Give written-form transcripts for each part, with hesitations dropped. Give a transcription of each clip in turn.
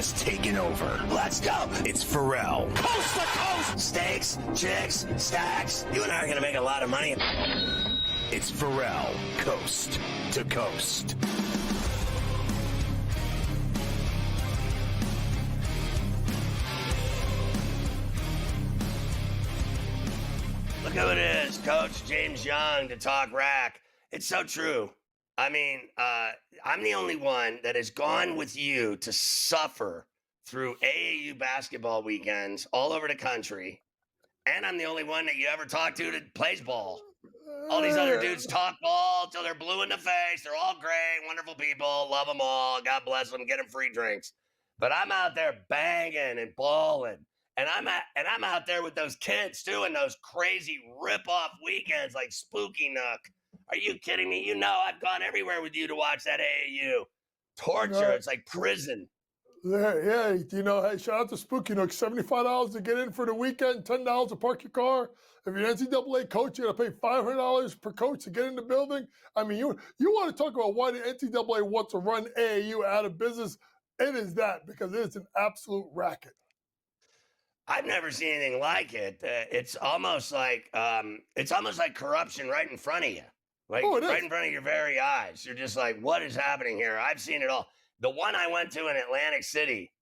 has taken over. Let's go. It's Ferrall. Coast to coast. Steaks, chicks, stacks. You and I are going to make a lot of money. It's Ferrall, coast to coast. Look who it is, Coach James Young to talk rack. It's so true. I mean, I'm the only one that has gone with you to suffer through AAU basketball weekends all over the country. And I'm the only one that you ever talk to that plays ball. All these other dudes talk ball till they're blue in the face. They're all great, wonderful people. Love them all. God bless them. Get them free drinks. But I'm out there banging and balling. And I'm out there with those kids too in those crazy rip-off weekends like Spooky Nook. Are you kidding me? You know I've gone everywhere with you to watch that AAU. Torture. It's like prison. Yeah. You know, hey, shout out to Spooky Nook. $75 to get in for the weekend, $10 to park your car. If you're an NCAA coach, you're going to pay $500 per coach to get in the building. I mean, you want to talk about why the NCAA wants to run AAU out of business? It is that, because it is an absolute racket. I've never seen anything like it. It's almost like corruption right in front of you, like right in front of your very eyes. You're just like, what is happening here? I've seen it all. The one I went to in Atlantic City,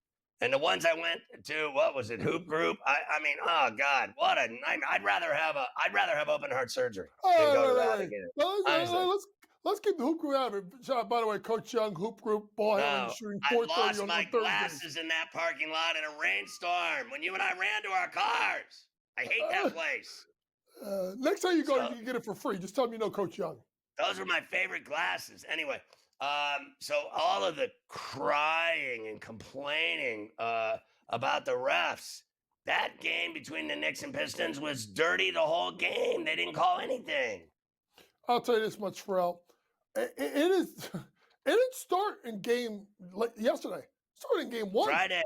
and the ones I went to, what was it, Hoop Group? I mean, oh God, what a nightmare! I'd rather have open heart surgery than go to that again. Let's keep the Hoop Group out of it. By the way, Coach Young, Hoop Group, ball handling, shooting 430 on Thursdays. I lost my glasses in that parking lot in a rainstorm when you and I ran to our cars. I hate that place. Next time you go, you can get it for free. Just tell me you know Coach Young. Those are my favorite glasses. Anyway, so all of the crying and complaining about the refs, that game between the Knicks and Pistons was dirty the whole game. They didn't call anything. I'll tell you this much, Ferrall. It didn't start in game yesterday. It started in game one. Friday.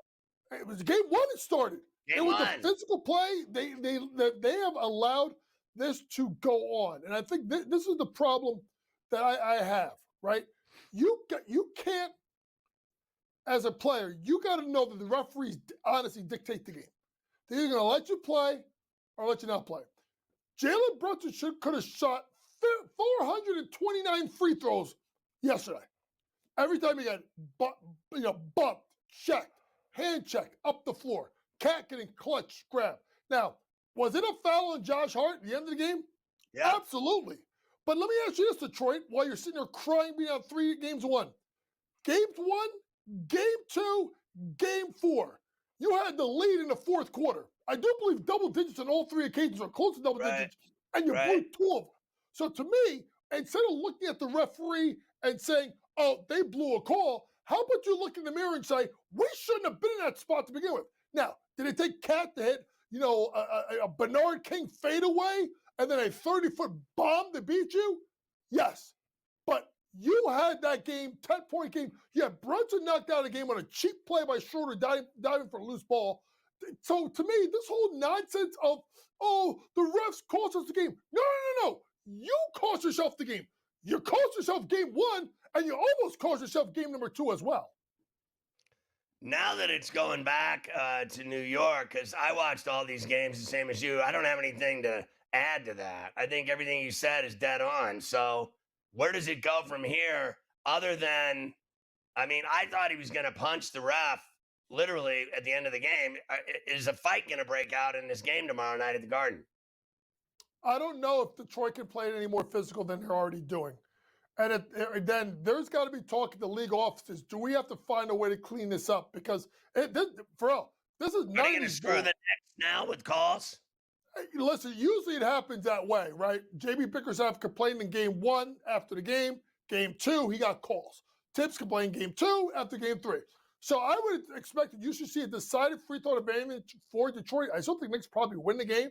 It was game one. It started. It was the physical play. They have allowed this to go on, and I think this is the problem that I have. Right? You can't, as a player, you got to know that the referees honestly dictate the game. They're either going to let you play or let you not play. Jalen Brunson could have shot 429 free throws yesterday. Every time he got bumped, checked, hand checked, up the floor, cat getting clutch, grab. Now, was it a foul on Josh Hart at the end of the game? Yeah. Absolutely. But let me ask you this, Detroit, while you're sitting there crying, being out 3 games won. Game 1, game 2, game 4. You had the lead in the fourth quarter. I do believe double digits on all 3 occasions, or close to double digits, and you blew 2 of them. So to me, instead of looking at the referee and saying, oh, they blew a call, how about you look in the mirror and say, we shouldn't have been in that spot to begin with? Now, did it take Cat to hit, a Bernard King fadeaway and then a 30-foot bomb to beat you? Yes. But you had that game, 10-point game. You had Brunson knocked out a game on a cheap play by Schroeder diving for a loose ball. So to me, this whole nonsense of, oh, the refs cost us the game. No. You cost yourself the game. You cost yourself game 1, and you almost cost yourself game number 2 as well. Now that it's going back to New York, because I watched all these games the same as you, I don't have anything to add to that. I think everything you said is dead on. So where does it go from here other than, I mean, I thought he was going to punch the ref literally at the end of the game. Is a fight going to break out in this game tomorrow night at the Garden? I don't know if Detroit can play it any more physical than they're already doing. And then there's got to be talk at the league offices. Do we have to find a way to clean this up? Because, Ferrall, this is not going to screw the Knicks now with calls? Listen, usually it happens that way, right? J.B. Bickerstaff complained in game 1 after the game. Game 2, he got calls. Tips complained game 2 after game 3. So I would expect that you should see a decided free throw advantage for Detroit. I still think Knicks probably win the game.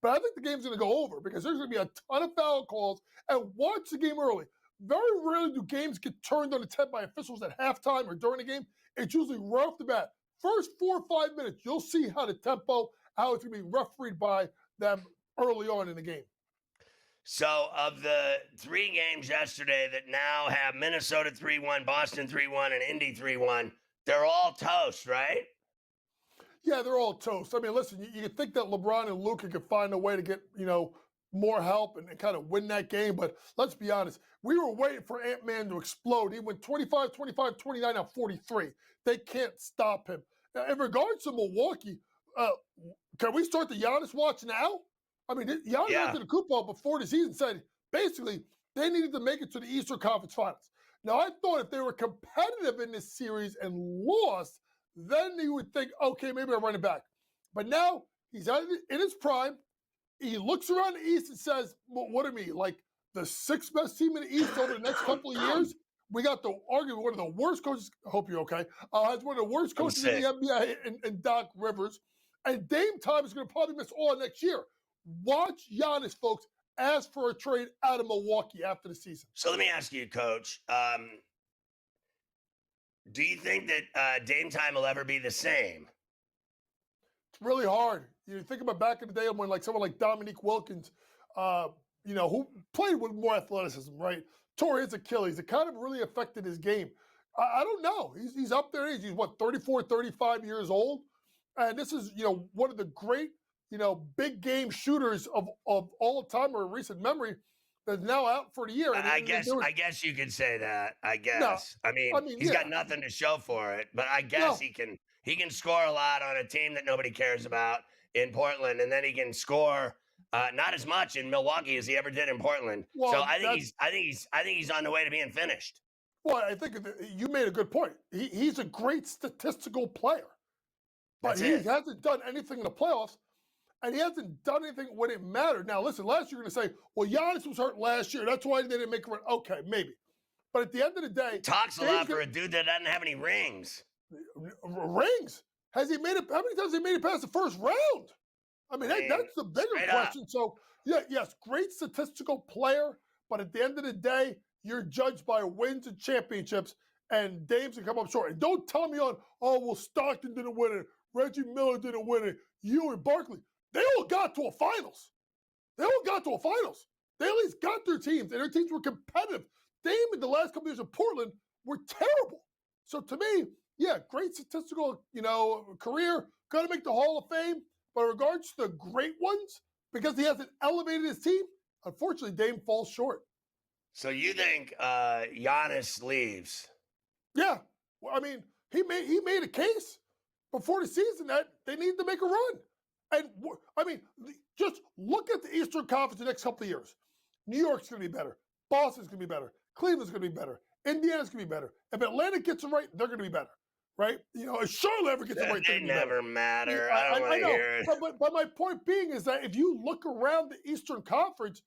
But I think the game's going to go over because there's going to be a ton of foul calls. And watch the game early. Very rarely do games get turned on its head by officials at halftime or during the game. It's usually right off the bat. First 4 or 5 minutes, you'll see how it's going to be refereed by them early on in the game. So of the 3 games yesterday that now have Minnesota 3-1, Boston 3-1, and Indy 3-1, They're all toast, right? Yeah, they're all toast. I mean, listen, you think that LeBron and Luka could find a way to get, more help and kind of win that game. But let's be honest, we were waiting for Ant-Man to explode. He went 25, 25, 29, now 43. They can't stop him. Now, in regards to Milwaukee, uh, can we start the Giannis watch now? I mean, Giannis Yeah. Antetokounmpo before the season said basically they needed to make it to the Eastern Conference Finals. Now, I thought if they were competitive in this series and lost, then you would think, okay, maybe I'll run it back. But now he's in his prime. He looks around the East and says, well, what are we, like the sixth best team in the East over the next couple of years? We got to argue with one of the worst coaches. I hope you're okay. Has one of the worst coaches in the NBA in Doc Rivers. And Dame Time is going to probably miss all next year. Watch Giannis, folks, ask for a trade out of Milwaukee after the season. So let me ask you, Coach. Do you think that Dame Time will ever be the same? It's really hard. You think about back in the day when like someone like Dominique Wilkins, who played with more athleticism, right? Tore his Achilles. It kind of really affected his game. I don't know. He's up there. He's what, 34, 35 years old. And this is, one of the great, big game shooters of all time or recent memory that's now out for the year. And I guess you could say that. I guess. No, I mean, he's yeah. got nothing to show for it, but I guess he can score a lot on a team that nobody cares about in Portland, and then he can score not as much in Milwaukee as he ever did in Portland. Well, so I think he's on the way to being finished. Well, I think you made a good point. He's a great statistical player, but he hasn't done anything in the playoffs, and he hasn't done anything when it mattered. Now, listen, last year you're going to say, well, Giannis was hurt last year. That's why they didn't make it. Okay, maybe. But at the end of the day. Talks a lot for a dude that doesn't have any rings. Rings? Has he made it? How many times has he made it past the first round? I mean, that's the bigger question. So, yes, great statistical player, but at the end of the day, you're judged by wins and championships, and Dame's can come up short. And don't tell me well, Stockton didn't win it, Reggie Miller didn't win it, you and Barkley. They all got to a finals. They at least got their teams, and their teams were competitive. Dame in the last couple of years in Portland were terrible. So to me, yeah, great statistical, career, going to make the Hall of Fame. But in regards to the great ones, because he hasn't elevated his team, unfortunately, Dame falls short. So you think Giannis leaves? Yeah. Well, I mean, he made a case before the season that they need to make a run. And, I mean, just look at the Eastern Conference the next couple of years. New York's going to be better. Boston's going to be better. Cleveland's going to be better. Indiana's going to be better. If Atlanta gets it right, they're going to be better. Right? If Charlotte ever gets it right, they never matter. I don't want to hear it. But my point being is that if you look around the Eastern Conference,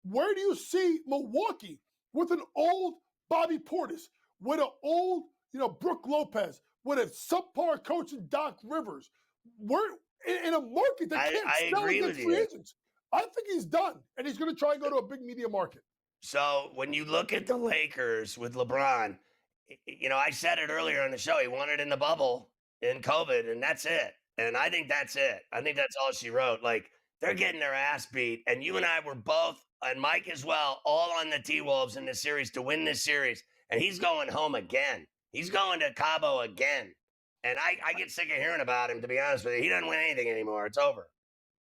where do you see Milwaukee with an old Bobby Portis, with an old, Brook Lopez, with a subpar coach in Doc Rivers? We're in a market that can't sell against free agents. I think he's done, and he's going to try and go to a big media market. So when you look at the Lakers with LeBron, I said it earlier on the show, he won it in the bubble in COVID, and that's it. And I think that's it. I think that's all she wrote. Like, they're getting their ass beat. And you and I were both, and Mike as well, all on the T-Wolves in this series to win this series. And he's going home again. He's going to Cabo again. And I get sick of hearing about him, to be honest with you. He doesn't win anything anymore. It's over.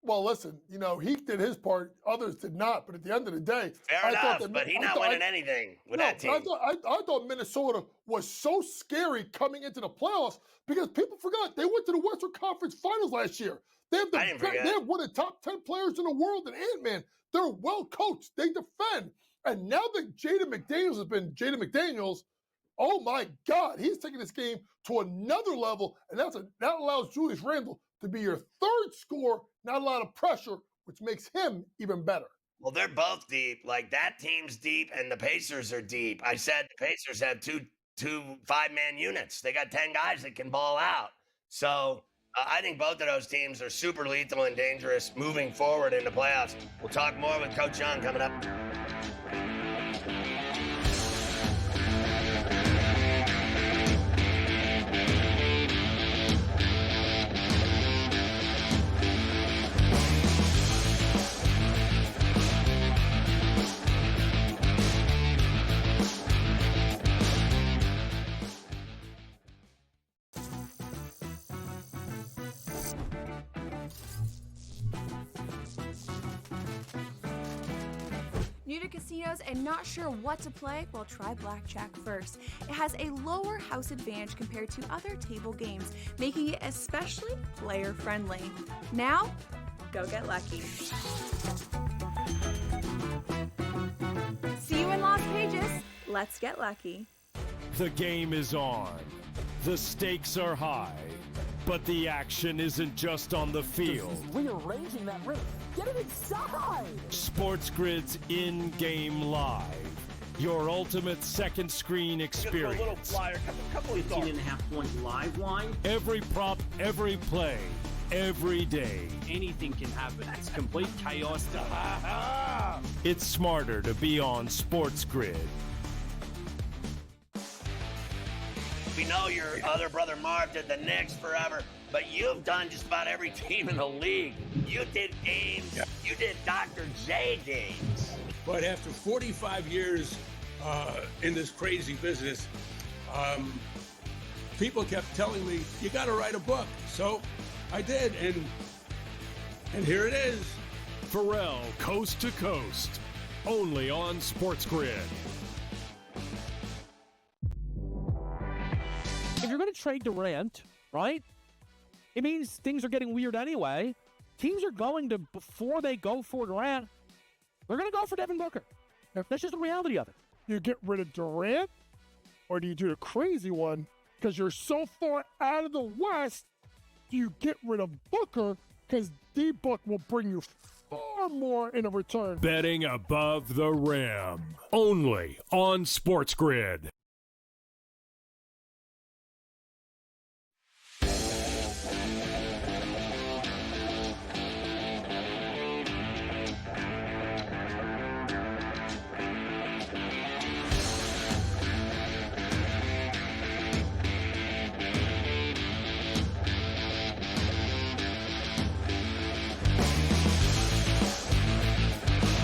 Well, listen, he did his part. Others did not. But at the end of the day, fair enough. But he's not winning anything with that team. I thought Minnesota was so scary coming into the playoffs because people forgot they went to the Western Conference Finals last year. They have one of the top 10 players in the world in Ant-Man. They're well coached. They defend. And now that Jaden McDaniels has been Jaden McDaniels, oh my God, he's taking this game to another level. And that allows Julius Randle to be your third scorer, not a lot of pressure, which makes him even better. Well, they're both deep. Like, that team's deep, and the Pacers are deep. I said the Pacers have two 5-man units. They got 10 guys that can ball out. So I think both of those teams are super lethal and dangerous moving forward in the playoffs. We'll talk more with Coach Young coming up. New to casinos and not sure what to play? Well, try Blackjack first. It has a lower house advantage compared to other table games, making it especially player-friendly. Now, go get lucky. See you in Las Vegas. Let's get lucky. The game is on. The stakes are high. But the action isn't just on the field. He's rearranging that ring. Get it inside! SportsGrid's in-game live. Your ultimate second screen experience. A little flyer, couple of 18.5-point live line. Every prop, every play, every day. Anything can happen. It's complete chaos. It's smarter to be on SportsGrid. We know your other brother Marv did the Knicks forever, but you've done just about every team in the league. You did games. Yeah. You did Dr. J games. But after 45 years in this crazy business, people kept telling me, you got to write a book. So I did, and here it is. Ferrall, Coast to Coast, only on SportsGrid. If you're going to trade Durant, right, it means things are getting weird anyway. Teams are going to, before they go for Durant, they're going to go for Devin Booker. That's just the reality of it. You get rid of Durant, or do you do the crazy one? Because you're so far out of the West, do you get rid of Booker? Because D-Book will bring you far more in a return. Betting above the rim, only on SportsGrid.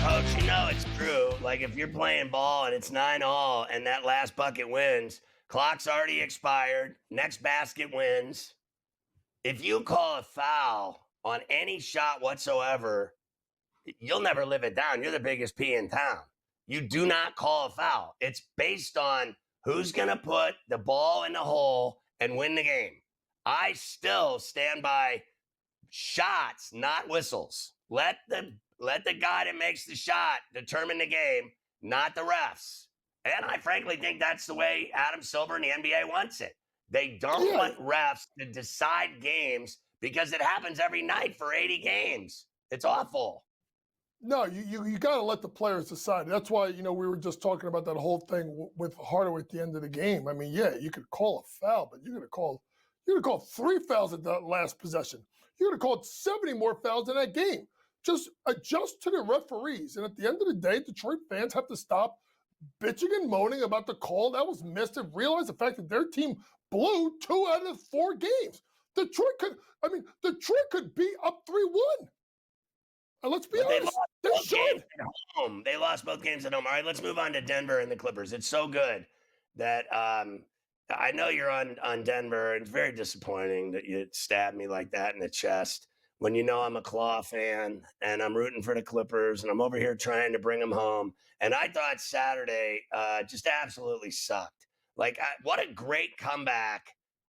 Coach, you know it's true. Like, if you're playing ball and it's 9-all and that last bucket wins, clock's already expired, next basket wins. If you call a foul on any shot whatsoever, you'll never live it down. You're the biggest P in town. You do not call a foul. It's based on who's going to put the ball in the hole and win the game. I still stand by shots, not whistles. Let the guy that makes the shot determine the game, not the refs. And I frankly think that's the way Adam Silver and the NBA wants it. They don't want refs to decide games because it happens every night for 80 games. It's awful. No, you got to let the players decide. That's why, we were just talking about that whole thing with Hardaway at the end of the game. I mean, yeah, you could call a foul, but you're going to call 3 fouls at that last possession. You're going to call 70 more fouls in that game. Just adjust to the referees. And at the end of the day, Detroit fans have to stop bitching and moaning about the call that was missed and realize the fact that their team blew 2 out of 4 games. Detroit could be up 3-1. And let's be honest, they should. At home. They lost both games at home. All right, let's move on to Denver and the Clippers. It's so good that I know you're on Denver. It's very disappointing that you stabbed me like that in the chest when you know I'm a Claw fan and I'm rooting for the Clippers and I'm over here trying to bring them home. And I thought Saturday just absolutely sucked. Like, what a great comeback.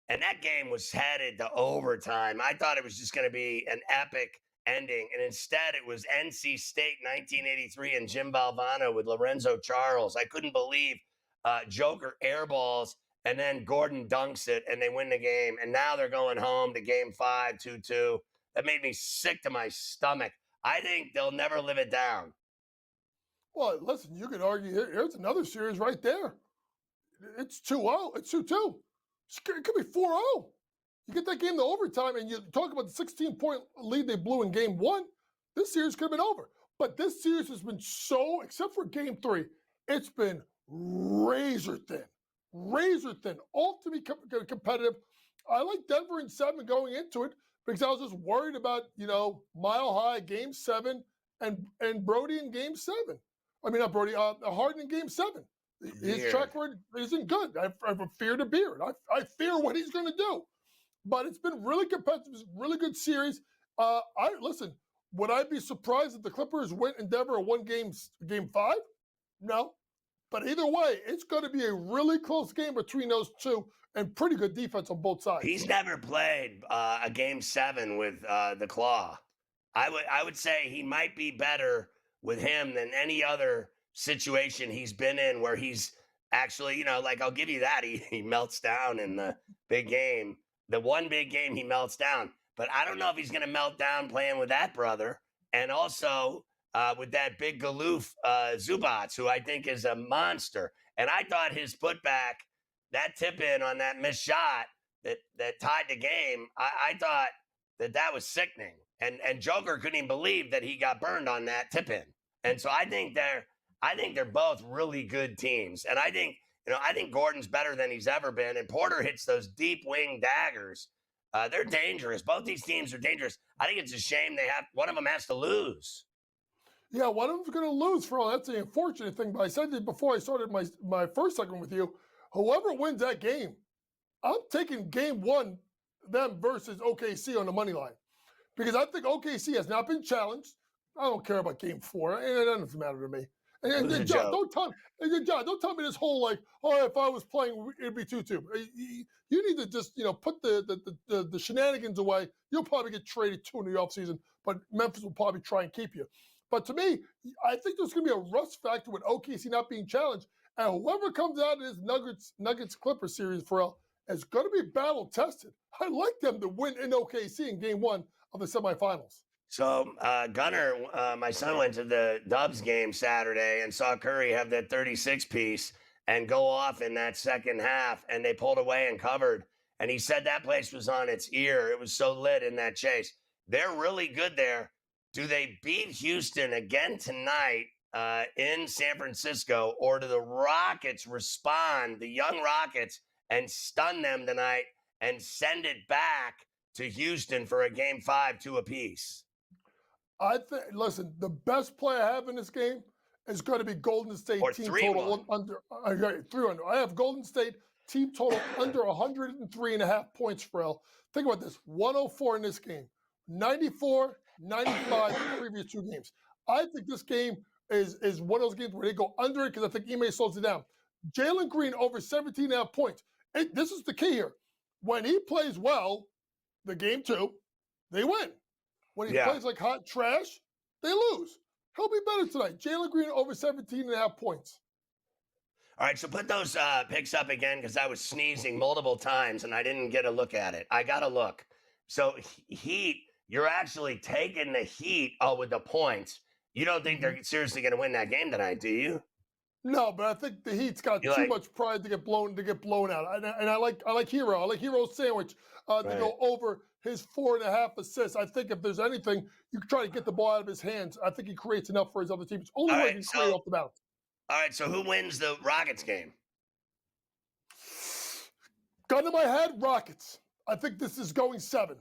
And that game was headed to overtime. I thought it was just going to be an epic ending. And instead, it was NC State 1983 and Jim Valvano with Lorenzo Charles. I couldn't believe Joker airballs and then Gordon dunks it and they win the game. And now they're going home to game 5, 2-2. That made me sick to my stomach. I think they'll never live it down. Well, listen, you could argue here's another series right there. It's 2-0. It's 2-2. It could be 4-0. You get that game to overtime, and you talk about the 16-point lead they blew in game 1. This series could have been over. But this series has been so, except for game 3, it's been razor thin. Razor thin. All to be competitive. I like Denver in 7 going into it, because I was just worried about, Mile High, Game 7, and Brody in Game 7. I mean, not Brody, Harden in Game 7. His track record isn't good. I fear the beard. I fear what he's going to do. but it's been really competitive. It's a really good series. Listen, would I be surprised if the Clippers went in Denver and won game 5? No. But either way, it's going to be a really close game between those two and pretty good defense on both sides. He's never played a game 7 with the Claw. I would say he might be better with him than any other situation he's been in where he's actually, like I'll give you that. He melts down in the big game. The one big game he melts down. But I don't know if he's going to melt down playing with that brother. And also with that big galoof Zubats, who I think is a monster. And I thought his putback, that tip in on that missed shot that tied the game, I thought that was sickening. And Joker couldn't even believe that he got burned on that tip in. And so I think they're both really good teams. And I think Gordon's better than he's ever been. And Porter hits those deep wing daggers. They're dangerous. Both these teams are dangerous. I think it's a shame one of them has to lose. Yeah, one of them's going to lose, Ferrall. That's the unfortunate thing. But I said it before I started my first segment with you. Whoever wins that game, I'm taking game 1, them versus OKC on the money line. Because I think OKC has not been challenged. I don't care about game 4. It doesn't matter to me. And John, don't tell me this whole if I was playing, it'd be 2-2. You need to just, put the shenanigans away. You'll probably get traded too in the offseason, but Memphis will probably try and keep you. But to me, I think there's going to be a rust factor with OKC not being challenged. And whoever comes out of this Nuggets-Clippers series, Ferrall, is going to be battle tested. I like them to win in OKC in game 1 of the semifinals. So Gunner, my son went to the Dubs game Saturday and saw Curry have that 36-piece and go off in that second half, and they pulled away and covered. And he said that place was on its ear. It was so lit in that chase. They're really good there. Do they beat Houston again tonight in San Francisco, or do the Rockets respond, the young Rockets, and stun them tonight and send it back to Houston for a game 5, 2 apiece? Listen, the best play I have in this game is going to be Golden State or team 3-1. total under 300. I have Golden State team total under 103.5 points, Ferrall. Think about this: 104 in this game, 94, 95 in the previous 2 games. I think this game is one of those games where they go under it because I think Ime slows it down. Jalen Green over 17.5 points. This is the key here. When he plays well, the game 2, they win. When he plays like hot trash, they lose. He'll be better tonight. Jalen Green over 17.5 points. All right, so put those picks up again because I was sneezing multiple times and I didn't get a look at it. I got to look. So Heat, you're actually taking the Heat with the points. You don't think they're seriously going to win that game tonight, do you? No, but I think the Heat's got too much pride to get blown out. And I like Hero. I like Hero's sandwich to go over his 4.5 assists. I think if there's anything, you can try to get the ball out of his hands. I think he creates enough for his other team. It's only way he can create off the bounce. All right, so who wins the Rockets game? Gun to my head, Rockets. I think this is going 7.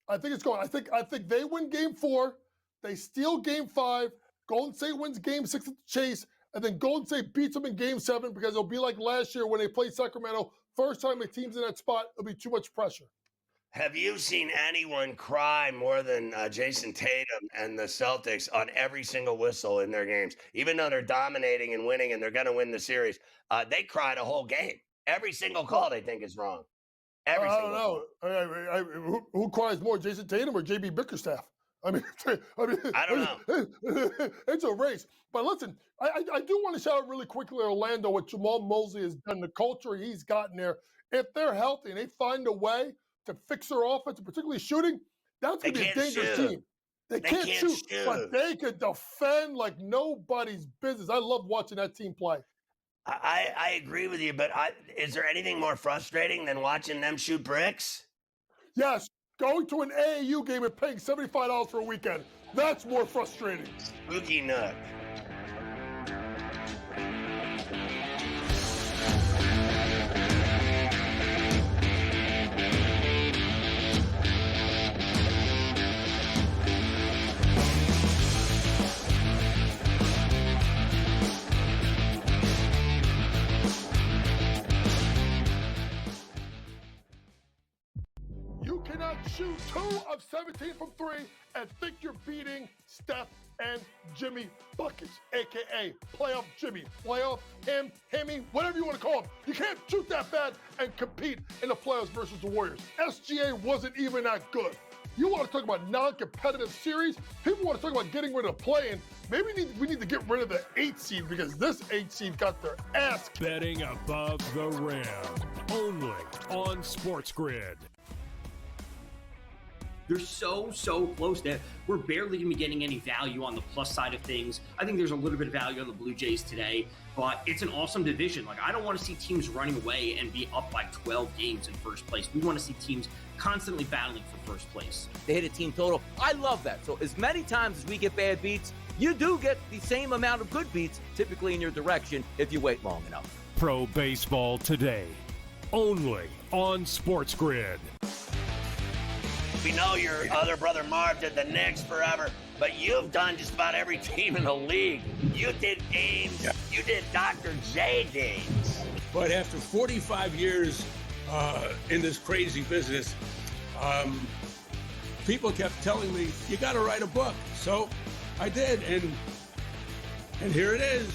I think it's going. I think they win game 4. They steal game 5. Golden State wins game 6 at the Chase. And then Golden State beats them in game 7 because it'll be like last year when they played Sacramento. First time a team's in that spot, it'll be too much pressure. Have you seen anyone cry more than Jason Tatum and the Celtics on every single whistle in their games? Even though they're dominating and winning and they're going to win the series, they cried a whole game. Every single call they think is wrong. I don't know. Who cries more, Jason Tatum or JB Bickerstaff? I mean, I don't know. It's a race. But listen, I do want to shout out really quickly Orlando, what Jamal Mosley has done, the culture he's gotten there. If they're healthy and they find a way to fix their offense, particularly shooting, that's going to be a dangerous team. They can't shoot, but they could defend like nobody's business. I love watching that team play. I agree with you, but is there anything more frustrating than watching them shoot bricks? Yes. Going to an AAU game and paying $75 for a weekend. That's more frustrating. Spooky Nook. cannot shoot 2 of 17 from 3 and think you're beating Steph and Jimmy Buckets, a.k.a. Playoff Jimmy, Playoff him, Himmy, whatever you want to call him. You can't shoot that bad and compete in the playoffs versus the Warriors. SGA wasn't even that good. You want to talk about non-competitive series? People want to talk about getting rid of play-in. Maybe we need to get rid of the 8 seed because this 8 seed got their ass kicked. Betting above the rim. Only on SportsGrid. They're so close that we're barely going to be getting any value on the plus side of things. I think there's a little bit of value on the Blue Jays today, but it's an awesome division. Like, I don't want to see teams running away and be up by 12 games in first place. We want to see teams constantly battling for first place. They hit a team total. I love that. So as many times as we get bad beats, you do get the same amount of good beats typically in your direction if you wait long enough. Pro Baseball today. Only on SportsGrid. We know your other brother Marv did the Knicks forever, but you've done just about every team in the league. You did Ames. You did Dr. J games. But after 45 years in this crazy business, people kept telling me, you got to write a book. So I did, and here it is.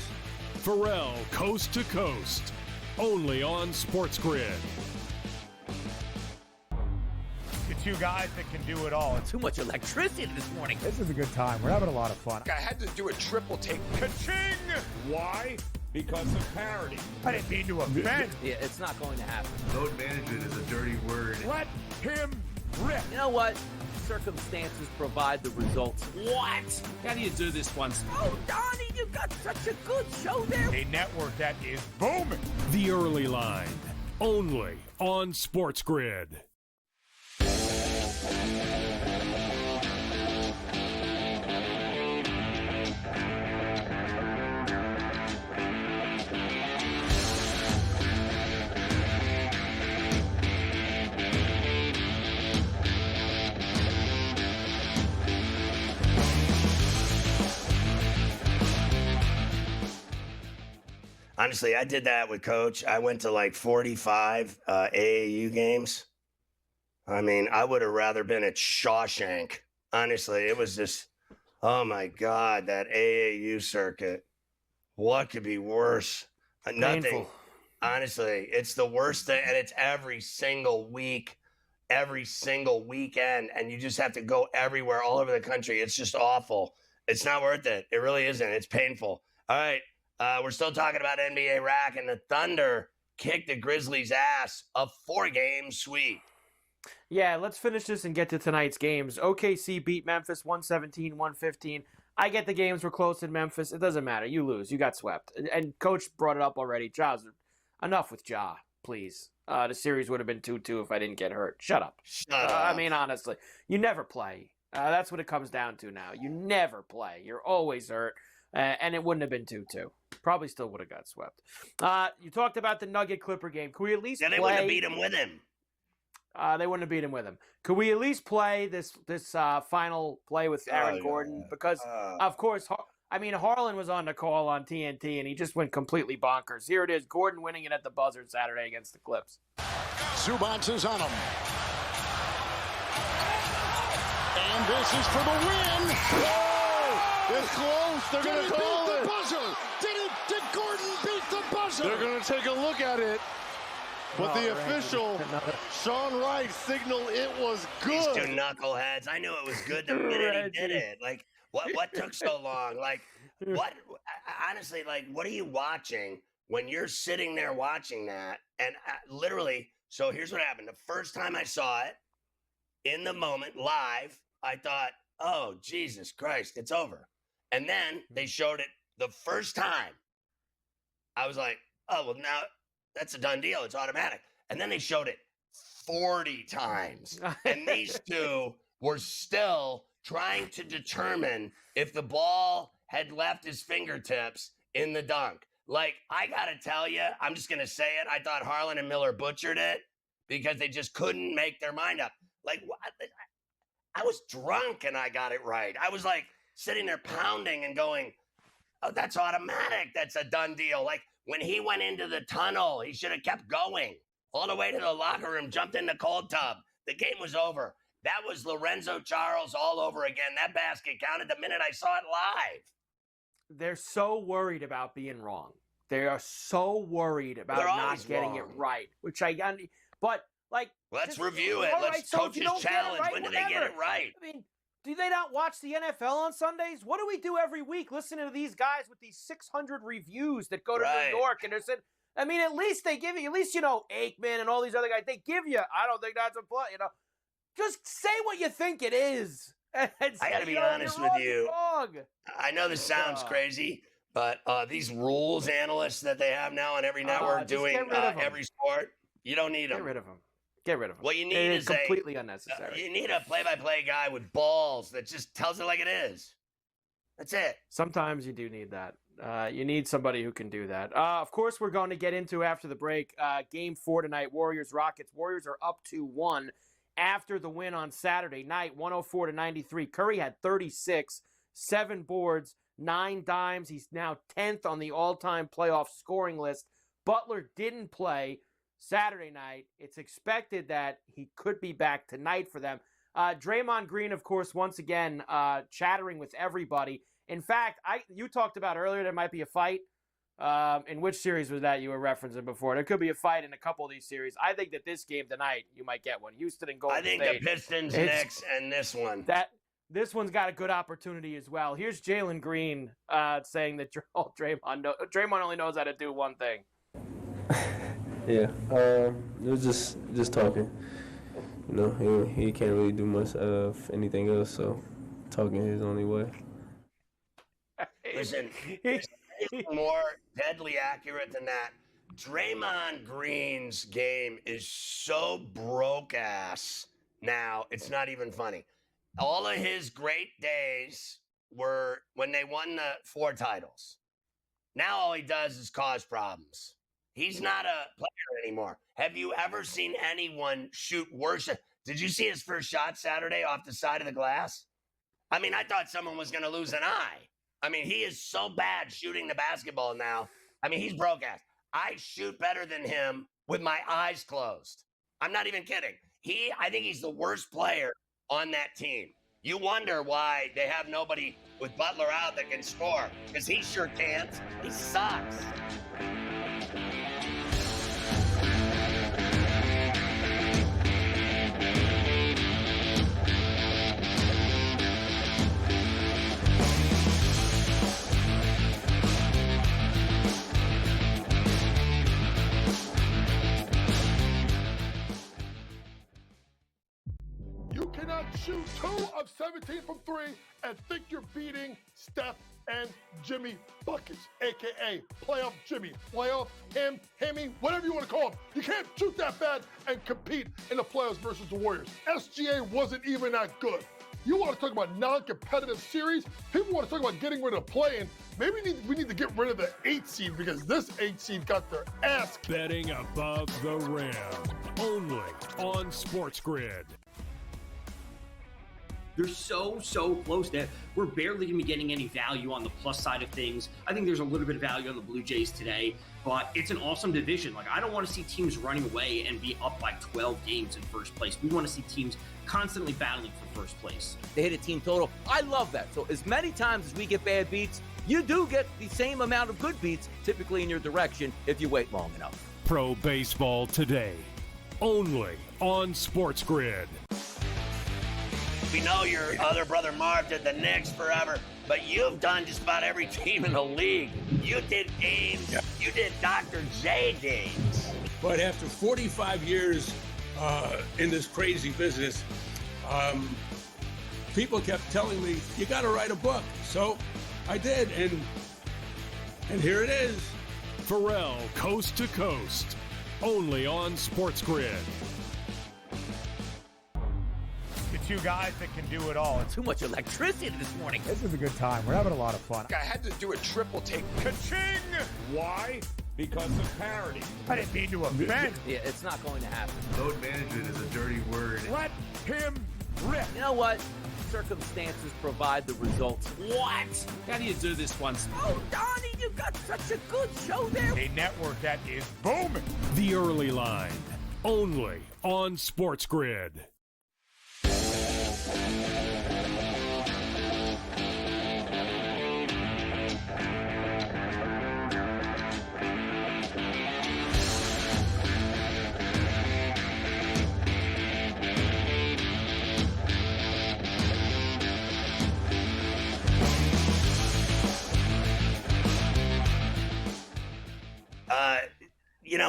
Ferrall, Coast to Coast. Only on SportsGrid. Two guys that can do it all. Too much electricity this morning. This is a good time. We're having a lot of fun. I had to do a triple take. Ka-ching! Why? Because of parity. I didn't mean to offend. Yeah, it's not going to happen. Load management is a dirty word. Let him rip. You know what? Circumstances provide the results. What? How do you do this once? Oh, Donnie, you got such a good show there. A network that is booming. The Early Line. Only on SportsGrid. Honestly, I did that with Coach. I went to like 45 AAU games. I mean, I would have rather been at Shawshank. Honestly, it was just, oh my God, that AAU circuit. What could be worse? Nothing. Painful. Honestly, it's the worst thing, and it's every single week, every single weekend, and you just have to go everywhere, all over the country. It's just awful. It's not worth it. It really isn't. It's painful. All right, we're still talking about NBA Rack, and the Thunder kicked the Grizzlies' ass, a 4-game sweep. Yeah, let's finish this and get to tonight's games. OKC beat Memphis 117-115. I get the games were close in Memphis. It doesn't matter. You lose. You got swept. And Coach brought it up already. Enough with Ja, please. The series would have been 2-2 if I didn't get hurt. Shut up. Shut up. I mean, honestly, you never play. That's what it comes down to now. You never play. You're always hurt. And it wouldn't have been 2-2. Probably still would have got swept. You talked about the Nugget-Clipper game. Could we at least play? They wouldn't have beat him with him. They wouldn't have beat him with him. Could we at least play this final play with Aaron Gordon? Because, of course, Harlan was on the call on TNT, and he just went completely bonkers. Here it is, Gordon winning it at the buzzer Saturday against the Clips. Zubats is on him. And this is for the win. Oh, it's close. They're going to call it. Buzzer. Did Gordon beat the buzzer? They're going to take a look at it. But the official, Sean Wright, signaled it was good. These two knuckleheads. I knew it was good the minute he did it. Like, what took so long? Like, what? Honestly, like, what are you watching when you're sitting there watching that? And literally, so here's what happened. The first time I saw it, in the moment, live, I thought, oh, Jesus Christ, it's over. And then they showed it the first time. I was like, oh, well, now that's a done deal. It's automatic. And then they showed it 40 times. And these two were still trying to determine if the ball had left his fingertips in the dunk. Like, I got to tell you, I'm just going to say it. I thought Harlan and Miller butchered it because they just couldn't make their mind up. Like, I was drunk and I got it right. I was like sitting there pounding and going, oh, that's automatic. That's a done deal. Like, when he went into the tunnel, he should have kept going all the way to the locker room, jumped in the cold tub. The game was over. That was Lorenzo Charles all over again. That basket counted the minute I saw it live. They're so worried about being wrong. They are so worried about not getting it right, but like, let's review it. Let's coach's challenge. Right, when do whatever. they get it right? I mean, do they not watch the NFL on Sundays? What do we do every week listening to these guys with these 600 reviews that go to New York and they're saying, I mean, at least they give you, Aikman and all these other guys, they give you, I don't think that's a play, Just say what you think it is. I got to be honest with you. I know this sounds crazy, but these rules analysts that they have now on every network doing every sport, you don't need them. Get rid of them. Get rid of them. What you need is completely unnecessary. You need a play-by-play guy with balls that just tells it like it is. That's it. Sometimes you do need that. You need somebody who can do that. Of course, we're going to get into after the break. Game 4 tonight, Warriors-Rockets. Warriors are up 2-1 after the win on Saturday night, 104-93. Curry had 36, 7 boards, 9 dimes. He's now 10th on the all-time playoff scoring list. Butler didn't play Saturday night. It's expected that he could be back tonight for them. Draymond Green, of course, once again, chattering with everybody. In fact, you talked about earlier there might be a fight. In which series was that you were referencing before? There could be a fight in a couple of these series. I think that this game tonight, you might get one. Houston and Golden State. I think the Pistons next and this one. This one's got a good opportunity as well. Here's Jalen Green saying that Draymond only knows how to do one thing. Yeah, it was just talking. He can't really do much of anything else, so talking is his only way. Listen, it's more deadly accurate than that. Draymond Green's game is so broke ass now, it's not even funny. All of his great days were when they won the 4 titles. Now all he does is cause problems. He's not a player anymore. Have you ever seen anyone shoot worse? Did you see his first shot Saturday off the side of the glass? I mean, I thought someone was going to lose an eye. I mean, he is so bad shooting the basketball now. I mean, he's broke ass. I shoot better than him with my eyes closed. I'm not even kidding. I think he's the worst player on that team. You wonder why they have nobody with Butler out that can score, because he sure can't. He sucks. Shoot 2 of 17 from 3 and think you're beating Steph and Jimmy Buckets, a.k.a. Playoff Jimmy, Playoff him, Himmy, whatever you want to call him. You can't shoot that bad and compete in the playoffs versus the Warriors. SGA wasn't even that good. You want to talk about non-competitive series? People want to talk about getting rid of play-in. Maybe we need to get rid of the 8 seed because this 8 seed got their ass kicked. Betting above the rim, only on SportsGrid. They're so close that we're barely going to be getting any value on the plus side of things. I think there's a little bit of value on the Blue Jays today, but it's an awesome division. Like, I don't want to see teams running away and be up by 12 games in first place. We want to see teams constantly battling for first place. They hit a team total. I love that. So as many times as we get bad beats, you do get the same amount of good beats, typically in your direction, if you wait long enough. Pro Baseball Today, only on SportsGrid. We know your other brother Marv did the Knicks forever, but you've done just about every team in the league. You did games. Yeah. You did Dr. J games. But after 45 years in this crazy business, people kept telling me, you got to write a book. So I did, and here it is. Ferrall, Coast to Coast, only on SportsGrid. Two guys that can do it all. Too much electricity this morning. This is a good time. We're having a lot of fun. I had to do a triple take. Ka-ching! Why? Because of parity. I didn't mean to offend. Yeah, it's not going to happen. Load management is a dirty word. Let him rip. You know what? Circumstances provide the results. What? How do you do this once? Oh, Donnie, you got such a good show there. A network that is booming. The Early Line, only on SportsGrid.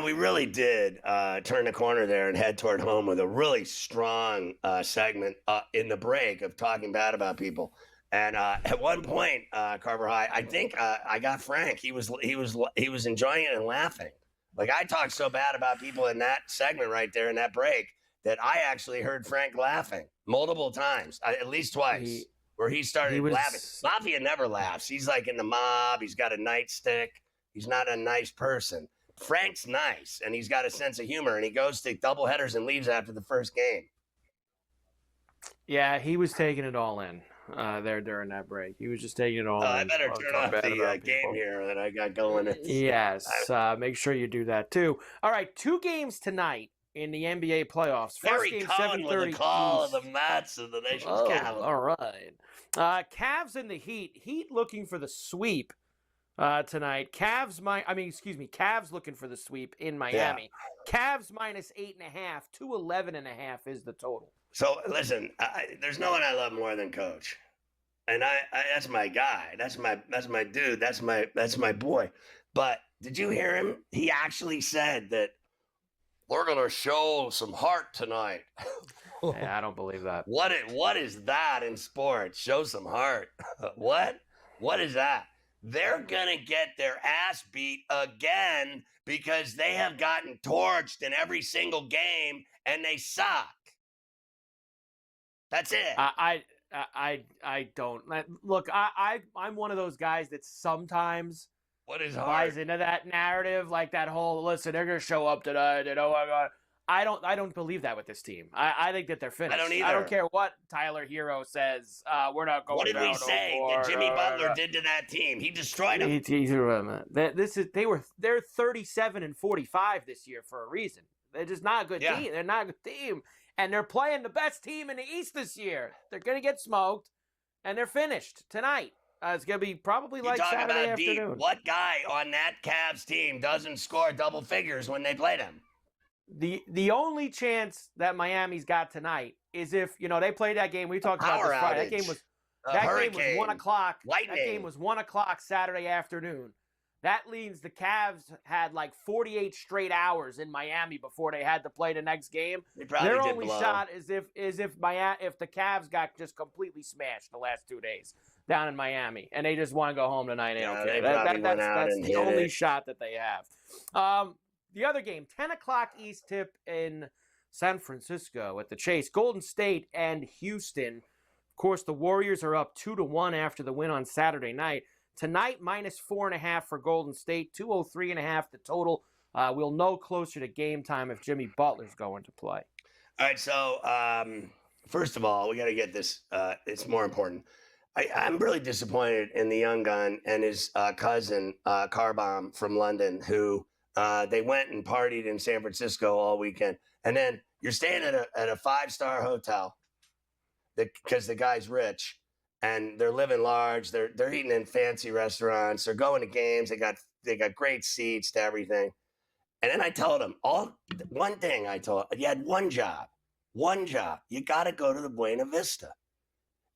we really did turn the corner there and head toward home with a really strong segment in the break of talking bad about people. And at one point, Carver High, I think I got Frank. He was enjoying it and laughing. Like, I talked so bad about people in that segment right there in that break that I actually heard Frank laughing multiple times, at least twice, where he started laughing. Lafayette never laughs. He's like in the mob. He's got a nightstick. He's not a nice person. Frank's nice, and he's got a sense of humor, and he goes to doubleheaders and leaves after the first game. Yeah, he was taking it all in there during that break. He was just taking it all in. I better turn off the game here that I got going. Yes, make sure you do that too. All right, 2 games tonight in the NBA playoffs. First game, 7:30 with a call of the Mets and the nation's capital. All right. Cavs and the Heat. Heat looking for the sweep tonight. Cavs looking for the sweep in Miami. Yeah. Cavs -8.5. 211.5 is the total. So listen, there's no one I love more than Coach, and I that's my guy. That's my dude. That's my boy. But did you hear him? He actually said that we're gonna show some heart tonight. Yeah, I don't believe that. What is that in sports? Show some heart. What is that? They're gonna get their ass beat again because they have gotten torched in every single game and they suck. That's it. I don't look. I'm one of those guys that sometimes buys into that narrative, like that whole listen. They're gonna show up tonight. You know, I don't believe that with this team. I think that they're finished. I don't either. I don't care what Tyler Hero says. We're not going. What did we say that Jimmy Butler did to that team? He destroyed them. They're 37-45 this year for a reason. They're just not a good team. They're not a good team. And they're playing the best team in the East this year. They're going to get smoked, and they're finished tonight. It's going to be probably like Saturday afternoon. What guy on that Cavs team doesn't score double figures when they play them? The only chance that Miami's got tonight is if, they played that game. We talked about this Friday. That game was 1 o'clock. Lightning. That game was 1 o'clock Saturday afternoon. That means the Cavs had like 48 straight hours in Miami before they had to play the next game. Their only shot is if the Cavs got just completely smashed the last 2 days down in Miami, and they just want to go home tonight. They don't care. That's the only shot that they have. The other game, 10 o'clock East tip in San Francisco at the Chase. Golden State and Houston. Of course, the Warriors are up 2-1 after the win on Saturday night. Tonight, -4.5 for Golden State, 203.5 the total. We'll know closer to game time if Jimmy Butler's going to play. All right, so first of all, we got to get this. It's more important. I'm really disappointed in the young gun and his cousin, Carbomb from London, who they went and partied in San Francisco all weekend. And then you're staying at a 5-star hotel because the guy's rich. And they're living large. They're eating in fancy restaurants. They're going to games. They got great seats to everything. And then I told him one thing. I told him, you had one job. You got to go to the Buena Vista,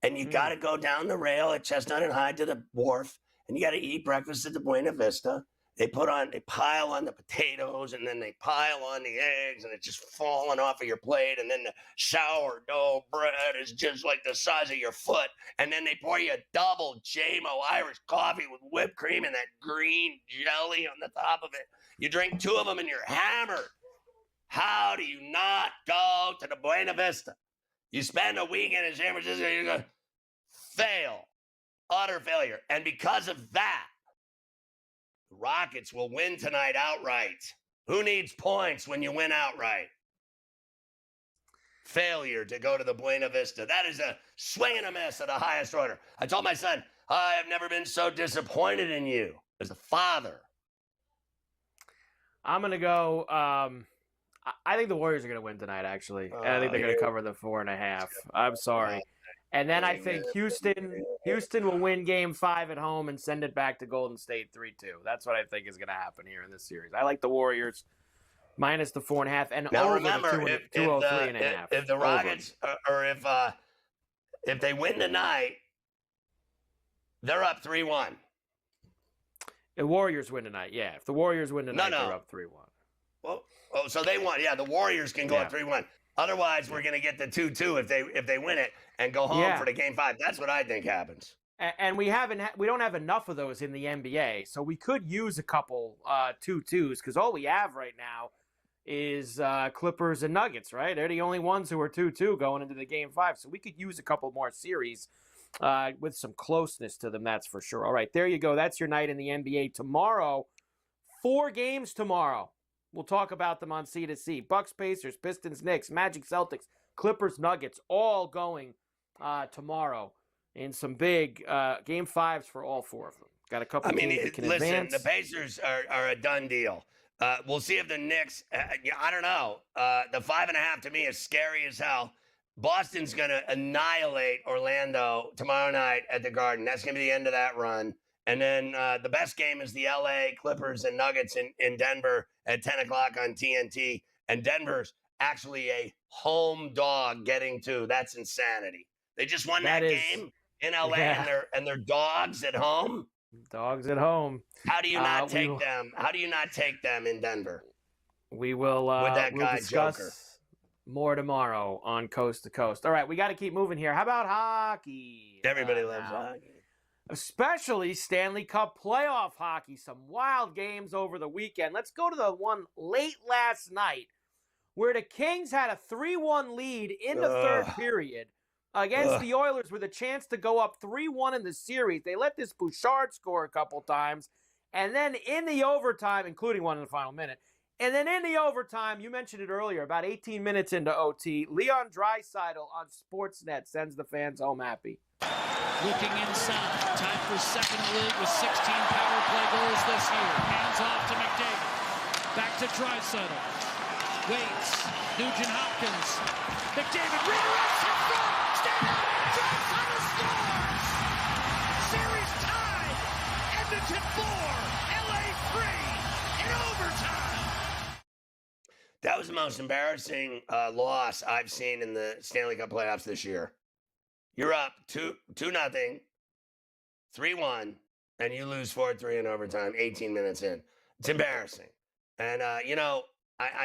and you got to go down the rail at Chestnut and Hyde to the wharf, and you got to eat breakfast at the Buena Vista. They pile on the potatoes, and then they pile on the eggs, and it's just falling off of your plate. And then the sourdough bread is just like the size of your foot. And then they pour you a double JMO Irish coffee with whipped cream and that green jelly on the top of it. You drink 2 of them and you're hammered. How do you not go to the Buena Vista? You spend a weekend in San Francisco, you're going to fail. Utter failure. And because of that, the Rockets will win tonight outright. Who needs points when you win outright? Failure to go to the Buena Vista. That is a swing and a miss of the highest order. I told my son, I have never been so disappointed in you as a father. I'm going to go. I think the Warriors are going to win tonight, actually. And I think they're going to cover the 4.5. I'm sorry. And then I think Houston will win Game 5 at home and send it back to Golden State 3-2. That's what I think is going to happen here in this series. I like the Warriors minus the 4.5 and now over remember, the 203.5. If the Rockets if they win tonight, they're up 3-1. The Warriors win tonight. Yeah, if the Warriors win tonight, they're up 3-1. So they won. Yeah, the Warriors can go up 3-1. Otherwise, we're going to get the 2-2 if they win it and go home for the game 5. That's what I think happens. And we don't have enough of those in the NBA, so we could use a couple 2-2s because all we have right now is Clippers and Nuggets, right? They're the only ones who are 2-2 going into the game 5, so we could use a couple more series with some closeness to them, that's for sure. All right, there you go. That's your night in the NBA. Tomorrow, 4 games tomorrow. We'll talk about them on C2C. Bucks, Pacers, Pistons, Knicks, Magic, Celtics, Clippers, Nuggets, all going tomorrow in some big game 5s for all 4 of them. Got a couple teams that can advance. The Pacers are a done deal. We'll see if the Knicks, I don't know. The 5.5 to me is scary as hell. Boston's going to annihilate Orlando tomorrow night at the Garden. That's going to be the end of that run. And then the best game is the LA Clippers and Nuggets in Denver at 10 o'clock on TNT. And Denver's actually a home dog getting 2. That's insanity. They just won that game in LA and they're dogs at home. Dogs at home. How do you not take them? How do you not take them in Denver? We will with that we'll guy discuss Joker. More tomorrow on Coast to Coast. All right, we got to keep moving here. How about hockey? Everybody loves hockey. Especially Stanley Cup playoff hockey. Some wild games over the weekend. Let's go to the one late last night where the Kings had a 3-1 lead in the third period against the Oilers with a chance to go up 3-1 in the series. They let this Bouchard score a couple times. And then in the overtime, including one in the final minute, and then in the overtime, you mentioned it earlier, about 18 minutes into OT, Leon Draisaitl on Sportsnet sends the fans home happy. Looking inside, time for second league with 16 power play goals this year. Hands off to McDavid. Back to Draisaitl. Waits. Nugent Hopkins. McDavid redirects in front. Stand up. Draisaitl scores. Series tied. Edmonton 4. LA 3 in overtime. That was the most embarrassing loss I've seen in the Stanley Cup playoffs this year. You're up 2-0, 3-1, and you lose 4-3 in overtime, 18 minutes in. It's embarrassing. And, I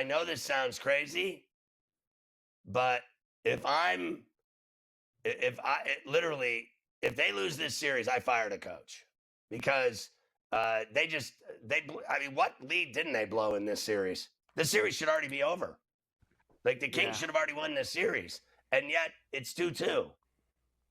know this sounds crazy, but if they lose this series, I fire the coach because what lead didn't they blow in this series? The series should already be over. Like the Kings should have already won this series, and yet it's 2-2.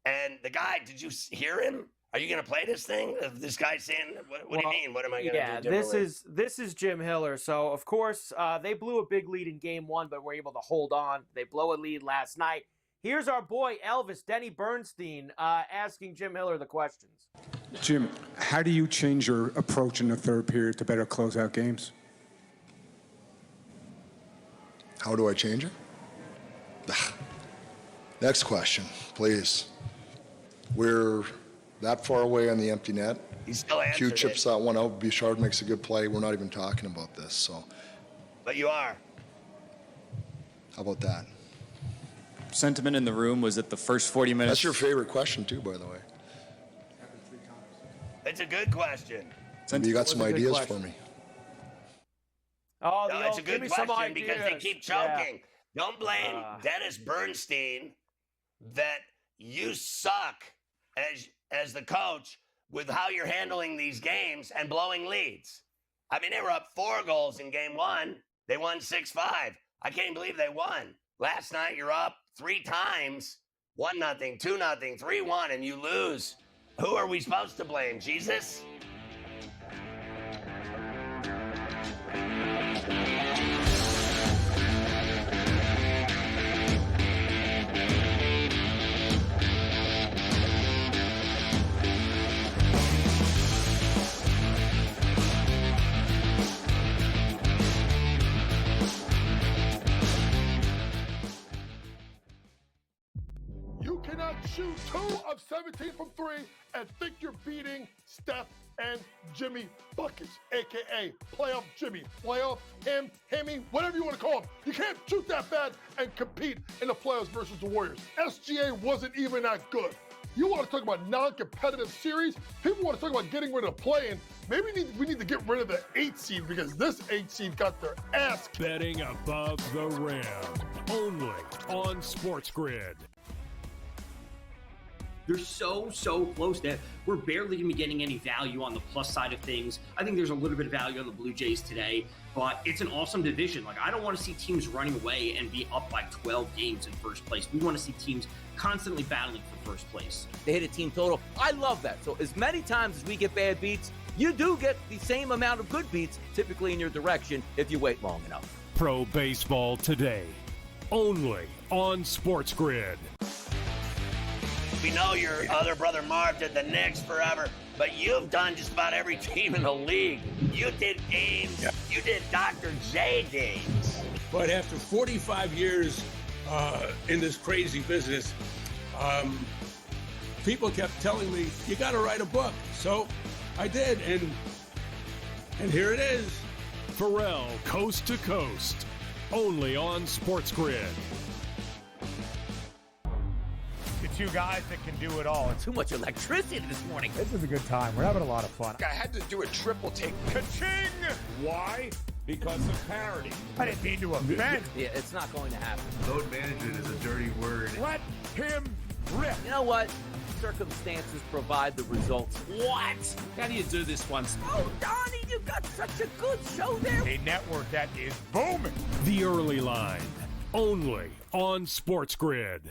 And the guy, did you hear him? Are you going to play this thing? This guy saying, what do you mean? What am I going to do differently? This is Jim Hiller. So, of course, they blew a big lead in game 1, but were able to hold on. They blow a lead last night. Here's our boy Elvis, Denny Bernstein, asking Jim Hiller the questions. Jim, how do you change your approach in the third period to better close out games? How do I change it? Next question, please. We're that far away on the empty net. He still answered Q chips that one out. Bouchard makes a good play. We're not even talking about this. So. But you are. How about that? Sentiment in the room was it the first 40 minutes. That's your favorite question too, by the way. It's a good question. Maybe you got some ideas for me. Oh, no, it's a good question because they keep choking. Yeah. Don't blame Dennis Bernstein that you suck as the coach with how you're handling these games and blowing leads. I mean, they were up 4 goals in game 1. They won 6-5. I can't believe they won. Last night, you're up 3 times, 1-0, 2-0, 3-1, and you lose. Who are we supposed to blame? Jesus? Shoot 2 of 17 from 3 and think you're beating Steph and Jimmy Buckets, a.k.a. Playoff Jimmy, Playoff him, Himmy, whatever you want to call him. You can't shoot that bad and compete in the playoffs versus the Warriors. SGA wasn't even that good. You want to talk about non-competitive series? People want to talk about getting rid of play-in. Maybe we need to get rid of the 8 seed because this 8 seed got their ass kicked. Betting above the rim. Only on SportsGrid. They're so close that we're barely going to be getting any value on the plus side of things. I think there's a little bit of value on the Blue Jays today, but it's an awesome division. Like, I don't want to see teams running away and be up by 12 games in first place. We want to see teams constantly battling for first place. They hit a team total. I love that. So as many times as we get bad beats, you do get the same amount of good beats typically in your direction if you wait long enough. Pro baseball today. Only on SportsGrid. We know your other brother Marv did the Knicks forever, but you've done just about every team in the league. You did games. You did Dr. J games. But after 45 years in this crazy business, people kept telling me, you got to write a book. So I did, and here it is. Ferrall, Coast to Coast. Only on SportsGrid. The two guys that can do it all. Too much electricity this morning. This is a good time. We're having a lot of fun. I had to do a triple take. Ka-ching! Why? Because of parity. I didn't mean to offend. Yeah, it's not going to happen. Load management is a dirty word. Let him rip. You know what? Circumstances provide the results. What? How do you do this one? Oh, Donnie, you got such a good show there. A network that is booming. The Early Line. Only on SportsGrid.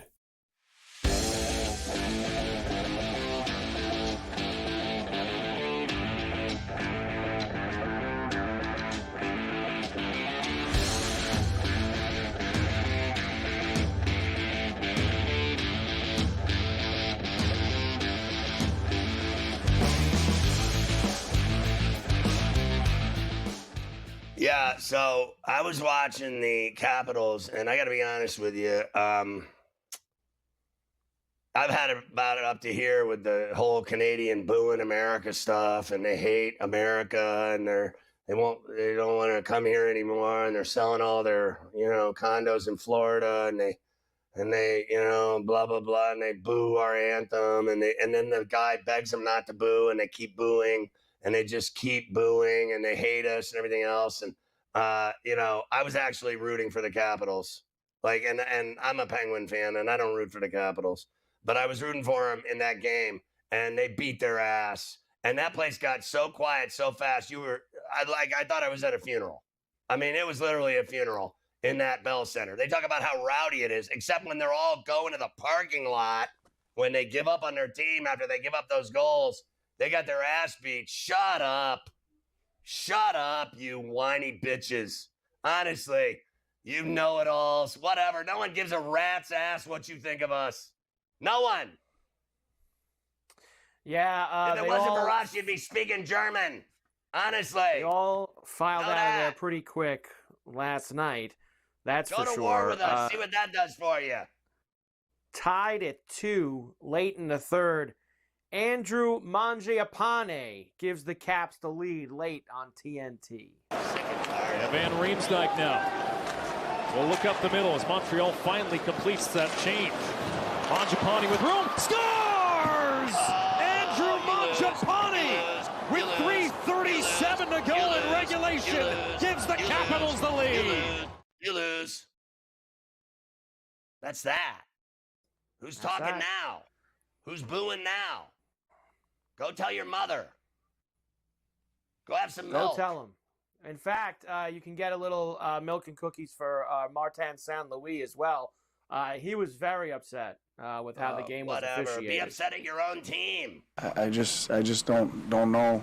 Yeah, so I was watching the Capitals, and I got to be honest with you. I've had about it up to here with the whole Canadian booing America stuff, and they hate America, and they don't want to come here anymore, and they're selling all their condos in Florida, and they blah blah blah, and they boo our anthem, and then the guy begs them not to boo, and they keep booing. And they just keep booing, and they hate us and everything else. And I was actually rooting for the Capitals, and I'm a Penguin fan, and I don't root for the Capitals, but I was rooting for them in that game, and they beat their ass. And that place got so quiet so fast. I thought I was at a funeral. I mean, it was literally a funeral in that Bell Center. They talk about how rowdy it is, except when they're all going to the parking lot when they give up on their team after they give up those goals. They got their ass beat. Shut up. Shut up, you whiny bitches. Honestly, you know-it-alls. Whatever. No one gives a rat's ass what you think of us. No one. Yeah. If it wasn't for us, you'd be speaking German. Honestly. They all filed out of there pretty quick last night. That's for sure. Go to war with us. See what that does for you. Tied at 2 late in the third. Andrew Mangiapane gives the Caps the lead late on TNT. And Van Riemsdyk now will look up the middle as Montreal finally completes that change. Mangiapane with room. Scores! Andrew Mangiapane with 3:37 to go in regulation gives the Capitals the lead. You lose. That's that. Who's talking now? Who's booing now? Go tell your mother. Go have some milk. Go tell him. In fact, you can get a little milk and cookies for Martin St. Louis as well. He was very upset with how the game was officiated. Be upset at your own team. I just don't know.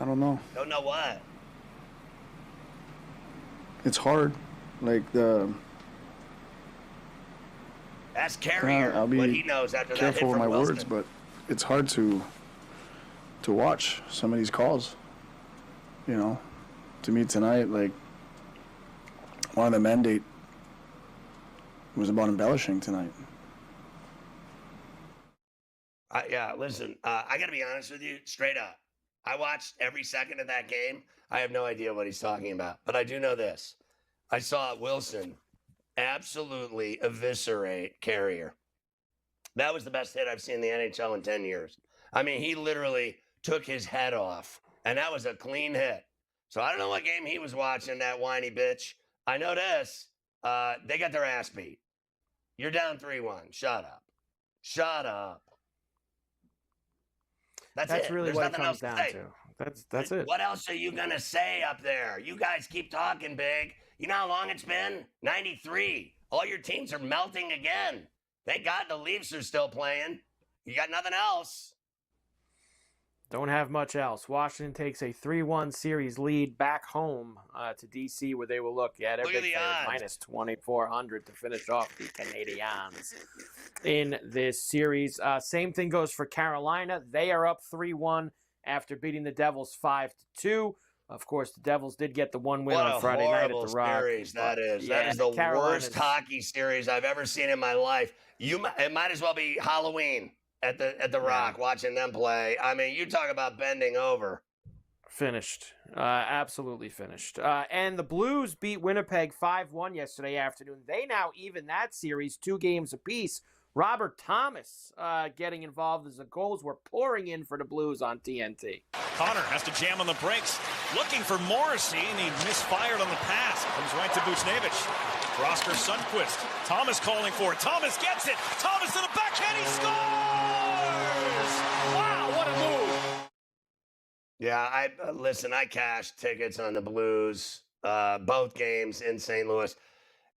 I don't know. Don't know what? It's hard. Ask Carrier what he knows after that hit from careful with my Wilson. words, but it's hard to watch some of these calls. To me tonight, one of the mandate was about embellishing tonight. Listen, I got to be honest with you, straight up. I watched every second of that game. I have no idea what he's talking about, but I do know this. I saw Wilson absolutely eviscerate Carrier. That was the best hit I've seen in the NHL in 10 years. I mean, he literally took his head off, and that was a clean hit. So I don't know what game he was watching, that whiny bitch. I know this. They got their ass beat. You're down 3-1. Shut up. Shut up. That's it. really There's what it nothing comes else down say. to. That's it. What else are you going to say up there? You guys keep talking big. You know how long it's been? 93. All your teams are melting again. Thank God the Leafs are still playing. You got nothing else. Don't have much else. Washington takes a 3-1 series lead back home to D.C., where they will look at Look at the odds. minus 2,400 to finish off the Canadiens in this series. Same thing goes for Carolina. They are up 3-1 after beating the Devils 5-2. Of course, the Devils did get the one win on Friday night at the Rock. Series that is. Yeah, that is the Carolina's worst hockey series I've ever seen in my life. It might as well be Halloween at the Rock watching them play. I mean, you talk about bending over. Finished. Absolutely finished. And the Blues beat Winnipeg 5-1 yesterday afternoon. They now even that series 2 games apiece. Robert Thomas getting involved as the goals were pouring in for the Blues on TNT. Connor has to jam on the brakes, looking for Morrissey, and he misfired on the pass. Comes right to Buchnevich. Oscar Sundqvist. Thomas calling for it. Thomas gets it. Thomas to the backhand. He scores! Wow, what a move! Yeah, listen, I cashed tickets on the Blues, both games in St. Louis.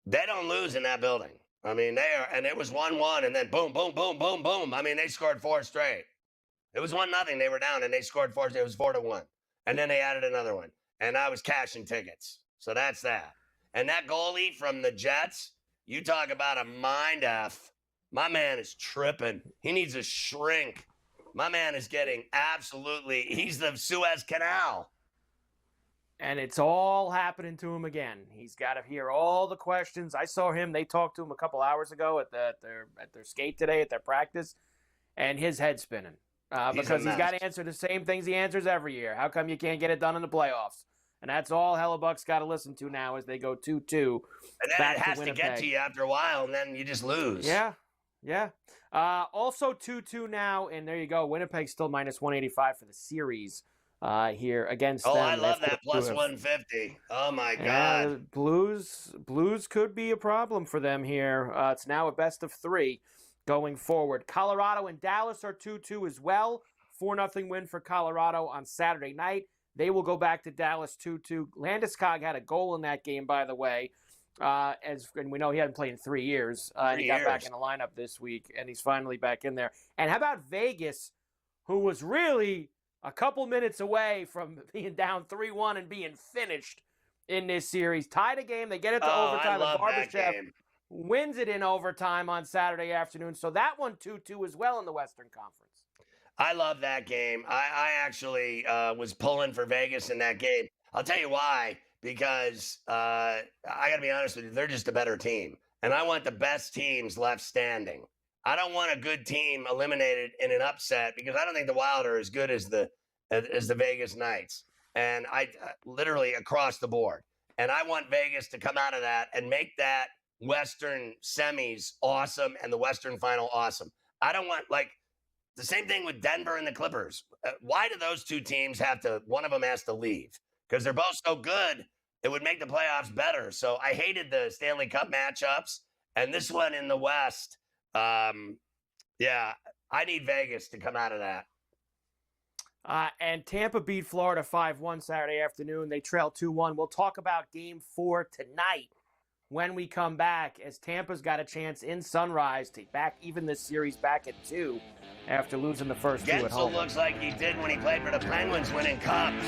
They don't lose in that building. I mean, and it was 1-1, and then boom, boom, boom, boom, boom. I mean, they scored 4 straight. It was 1-0. They were down, and they scored 4. It was 4-1, and then they added another one, and I was cashing tickets. So that's that. And that goalie from the Jets, you talk about a mind F. My man is tripping. He needs a shrink. My man is getting he's the Suez Canal. And it's all happening to him again. He's got to hear all the questions. I saw him. They talked to him a couple hours ago at their skate today, at their practice, and his head's spinning because he's got to answer the same things he answers every year. How come you can't get it done in the playoffs? And that's all Hellebuck's got to listen to now as they go 2-2. And then it has to get to you after a while, and then you just lose. Yeah. Also 2-2 now, and there you go. Winnipeg still minus 185 for the series. Here against them. I love that plus 150. Oh my God. Blues could be a problem for them here. It's now a best of 3 going forward. Colorado and Dallas are 2-2 as well. 4-0 win for Colorado on Saturday night. They will go back to Dallas 2-2. Landeskog had a goal in that game, by the way. And we know he hadn't played in 3 years. And he got back in the lineup this week, and he's finally back in there. And how about Vegas, who was really a couple minutes away from being down 3-1 and being finished in this series. Tied a game. They get it to overtime. And Barbashev wins it in overtime on Saturday afternoon. So that one 2-2 as well in the Western Conference. I love that game. I actually was pulling for Vegas in that game. I'll tell you why. Because I got to be honest with you, they're just a better team. And I want the best teams left standing. I don't want a good team eliminated in an upset because I don't think the Wild are as good as the Vegas Knights. And I literally across the board. And I want Vegas to come out of that and make that Western semis awesome and the Western final awesome. I don't want the same thing with Denver and the Clippers. Why do those two teams one of them has to leave? Because they're both so good, it would make the playoffs better. So I hated the Stanley Cup matchups. And this one in the West, I need Vegas to come out of that. And Tampa beat Florida 5-1 Saturday afternoon. They trail 2-1. We'll talk about Game 4 tonight when we come back, as Tampa's got a chance in Sunrise to even this series back at 2 after losing the first 2 at home. Gensel looks like he did when he played for the Penguins winning Cups.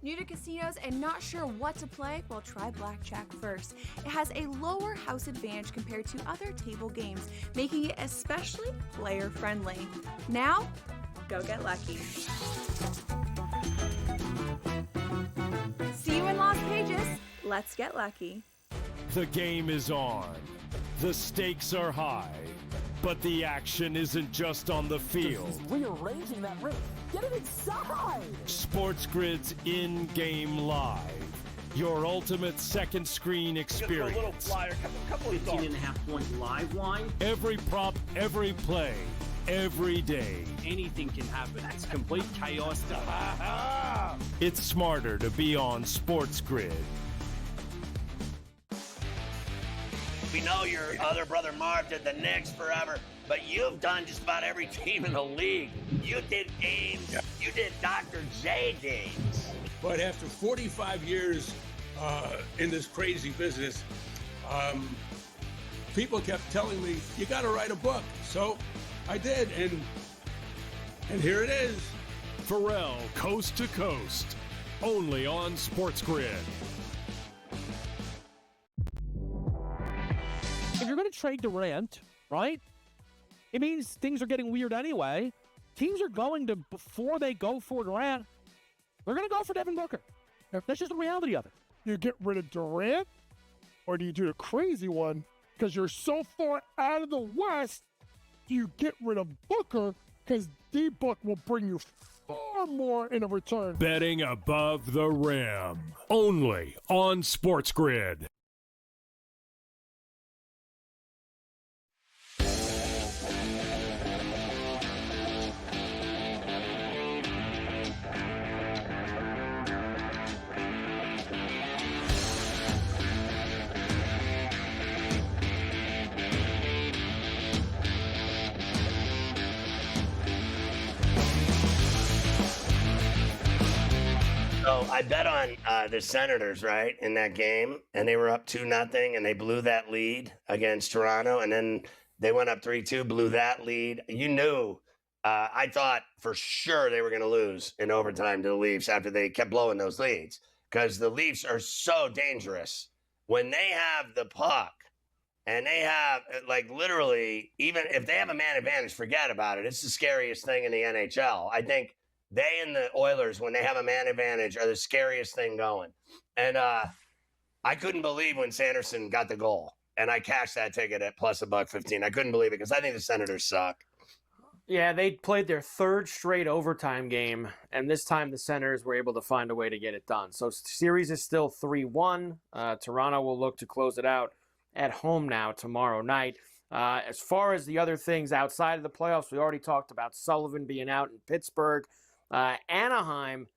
New to casinos and not sure what to play? Well, try blackjack first. It has a lower house advantage compared to other table games, making it especially player-friendly. Now, go get lucky. See you in Las Vegas. Let's get lucky. The game is on. The stakes are high. But the action isn't just on the field. He's rearranging that ring. Get it inside! SportsGrid's in-game live. Your ultimate second screen experience. A little flyer, couple 18.5 point live line. Every prop, every play, every day. Anything can happen. It's complete chaos. It's smarter to be on SportsGrid. We know your other brother Marv did the Knicks forever, but you've done just about every team in the league. You did games. You did Dr. J games. But after 45 years in this crazy business, people kept telling me, you got to write a book. So I did, and here it is. Ferrall, Coast to Coast, only on SportsGrid. If you're going to trade Durant, right, it means things are getting weird anyway. Teams are going to, before they go for Durant, they're going to go for Devin Booker. That's just the reality of it. You get rid of Durant, or do you do the crazy one? Because you're so far out of the West, do you get rid of Booker? Because D-Book will bring you far more in a return. Betting above the rim, only on SportsGrid. So I bet on the Senators, right, in that game, and they were up 2-0, and they blew that lead against Toronto, and then they went up 3-2, blew that lead. You knew, I thought for sure they were going to lose in overtime to the Leafs after they kept blowing those leads, because the Leafs are so dangerous. When they have the puck, and they have, like, literally, even if they have a man advantage, forget about it. It's the scariest thing in the NHL. I think they and the Oilers, when they have a man advantage, are the scariest thing going. And I couldn't believe when Sanderson got the goal, and I cashed that ticket at plus $1.15. I couldn't believe it because I think the Senators suck. Yeah, they played their third straight overtime game, and this time the Senators were able to find a way to get it done. So series is still 3-1. Toronto will look to close it out at home now tomorrow night. As far as the other things outside of the playoffs, we already talked about Sullivan being out in Pittsburgh. Anaheim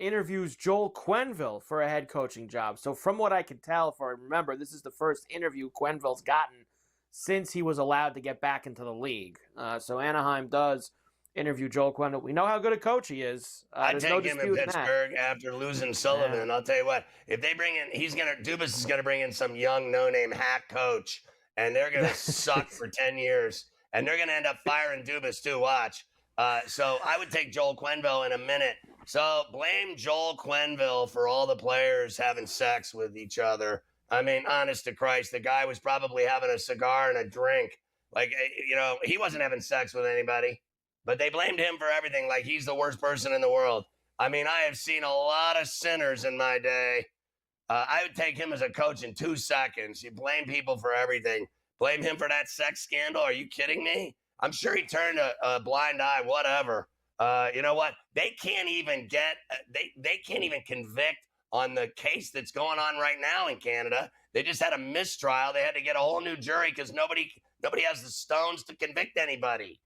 interviews Joel Quenneville for a head coaching job. So from what I can tell, if I remember, this is the first interview Quenneville's gotten since he was allowed to get back into the league. So Anaheim does interview Joel Quenneville. We know how good a coach he is. I'd take him in Pittsburgh after losing Sullivan. Yeah. I'll tell you what, if they bring in, Dubas is going to bring in some young no-name hack coach, and they're going to suck for 10 years, and they're going to end up firing Dubas too. Watch. So I would take Joel Quenneville in a minute. So blame Joel Quenneville for all the players having sex with each other. I mean, honest to Christ, the guy was probably having a cigar and a drink. Like, you know, he wasn't having sex with anybody, but they blamed him for everything like he's the worst person in the world. I mean, I have seen a lot of sinners in my day. I would take him as a coach in 2 seconds. You blame people for everything. Blame him for that sex scandal. Are you kidding me? I'm sure he turned a blind eye, whatever. You know what? They can't even get they can't even convict on the case that's going on right now in Canada. They just had a mistrial. They had to get a whole new jury because nobody has the stones to convict anybody.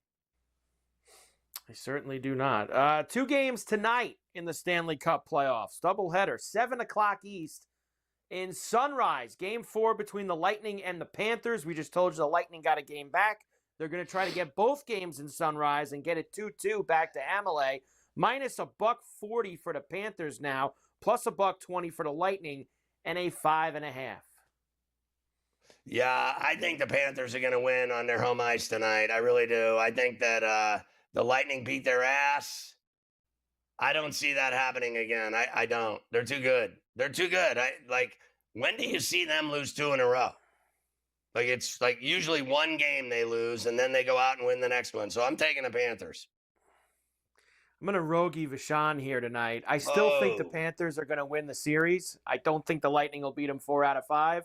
They certainly do not. 2 games tonight in the Stanley Cup playoffs. Doubleheader, 7 o'clock East in Sunrise. Game 4 between the Lightning and the Panthers. We just told you the Lightning got a game back. They're going to try to get both games in Sunrise and get it 2-2 back to Amalie. Minus $1.40 for the Panthers now, plus $1.20 for the Lightning, and a 5.5. Yeah, I think the Panthers are going to win on their home ice tonight. I really do. I think that the Lightning beat their ass. I don't see that happening again. I don't. They're too good. They're too good. When do you see them lose 2 in a row? Like, it's like usually one game they lose, and then they go out and win the next one. So I'm taking the Panthers. I'm going to Rogi Vachon here tonight. I still think the Panthers are going to win the series. I don't think the Lightning will beat them 4 out of 5.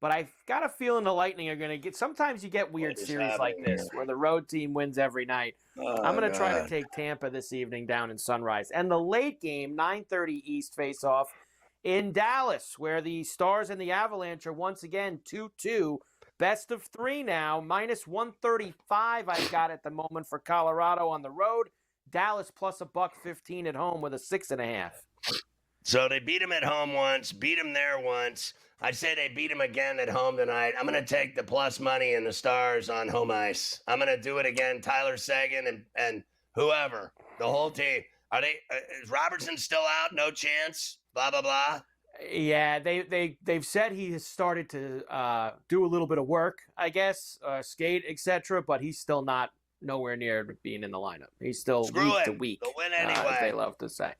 But I've got a feeling the Lightning are going to get – sometimes you get weird series like this where the road team wins every night. I'm going to try to take Tampa this evening down in Sunrise. And the late game, 9:30 East face-off in Dallas, where the Stars and the Avalanche are once again 2-2. Best of 3 now, minus 135 I've got at the moment for Colorado on the road. Dallas plus $1.15 at home with a 6.5. So they beat him at home once, beat him there once. I say they beat him again at home tonight. I'm going to take the plus money and the Stars on home ice. I'm going to do it again. Tyler Seguin and whoever, the whole team. Is Robertson still out? No chance? Blah, blah, blah. Yeah, they've said he has started to do a little bit of work, I guess, skate, etc., but he's still not nowhere near being in the lineup. He's still week to week. They'll win anyway. As they love to say.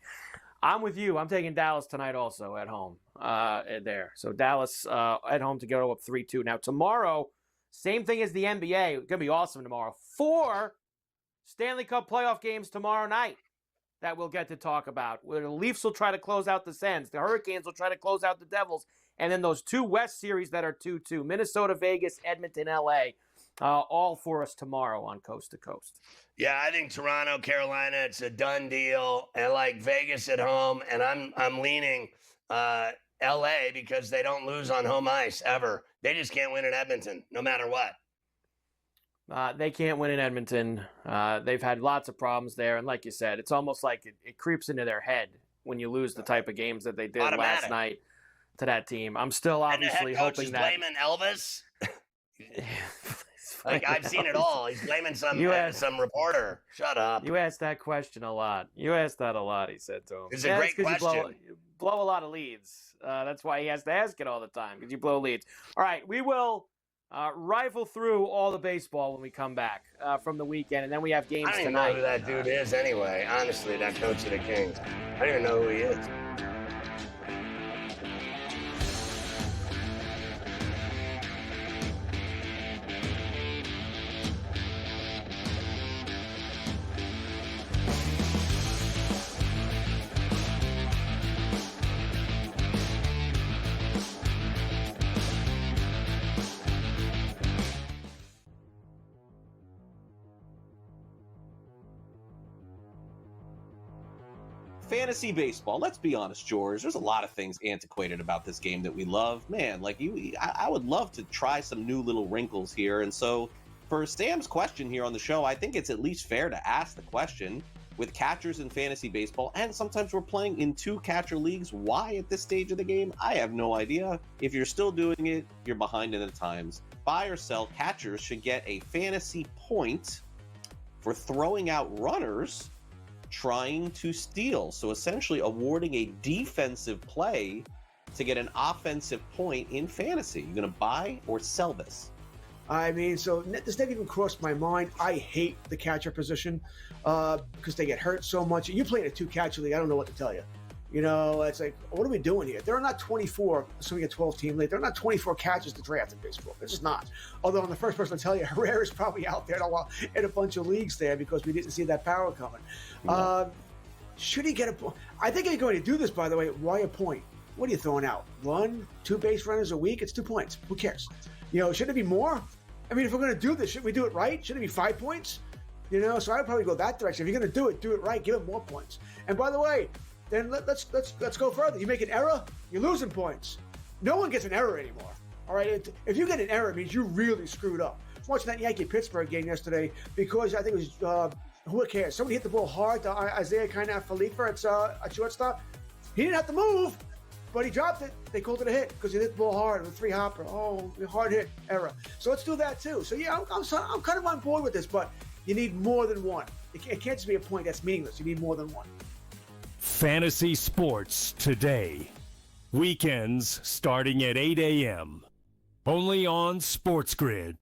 I'm with you. I'm taking Dallas tonight also at home there. So Dallas at home to go up 3-2. Now tomorrow, same thing as the NBA. It's going to be awesome tomorrow. 4 Stanley Cup playoff games tomorrow night that we'll get to talk about. Where the Leafs will try to close out the Sens. The Hurricanes will try to close out the Devils. And then those 2 West series that are 2-2. Minnesota, Vegas, Edmonton, LA. All for us tomorrow on Coast to Coast. Yeah, I think Toronto, Carolina, it's a done deal. And like Vegas at home, and I'm leaning LA because they don't lose on home ice ever. They just can't win in Edmonton, no matter what. They can't win in Edmonton. They've had lots of problems there. And like you said, it's almost like it creeps into their head when you lose the type of games that they did last night to that team. I'm still obviously hoping that. And the head coach is blaming Elvis? Like, I've seen it all. He's blaming some reporter. Shut up. You asked that question a lot. You asked that a lot, he said to him. It's a great question. You blow a lot of leads. That's why he has to ask it all the time, because you blow leads. All right, we will rifle through all the baseball when we come back from the weekend, and then we have games tonight. I don't even know who that dude is anyway. Honestly, that coach of the Kings. I don't even know who he is. Fantasy baseball. Let's be honest, George. There's a lot of things antiquated about this game that we love. Man, like I would love to try some new little wrinkles here. And so for Sam's question here on the show, I think it's at least fair to ask the question with catchers in fantasy baseball. And sometimes we're playing in 2 catcher leagues. Why at this stage of the game? I have no idea. If you're still doing it, you're behind in the times. Buy or sell, catchers should get a fantasy point for throwing out runners trying to steal. So essentially awarding a defensive play to get an offensive point in fantasy. You're going to buy or sell this? I mean, so this never even crossed my mind. I hate the catcher position because they get hurt so much. You play in a 2-catcher league, I don't know what to tell you. You know, it's like, what are we doing here? There are not 24, assuming a 12-team league, there are not 24 catchers to draft in baseball. There's just not. Although I'm the first person to tell you, Herrera's probably out there in a bunch of leagues there because we didn't see that power coming. No. Should he get a point? I think if you're going to do this, by the way, why a point? What are you throwing out? 1, 2 base runners a week? It's 2 points. Who cares? You know, should it be more? I mean, if we're going to do this, should we do it right? Should it be 5 points? You know, so I'd probably go that direction. If you're going to do it right. Give it more points. And by the way, then let's go further. You make an error, you're losing points. No one gets an error anymore. All right, if you get an error, it means you really screwed up. I was watching that Yankee-Pittsburgh game yesterday because I think it was, who cares? Somebody hit the ball hard to Isaiah Felifa at shortstop. He didn't have to move, but he dropped it. They called it a hit because he hit the ball hard with 3-hopper. Oh, hard hit, error. So let's do that too. So yeah, I'm kind of on board with this, but you need more than one. It can't just be a point that's meaningless. You need more than one. Fantasy sports today. Weekends starting at 8 a.m. Only on SportsGrid.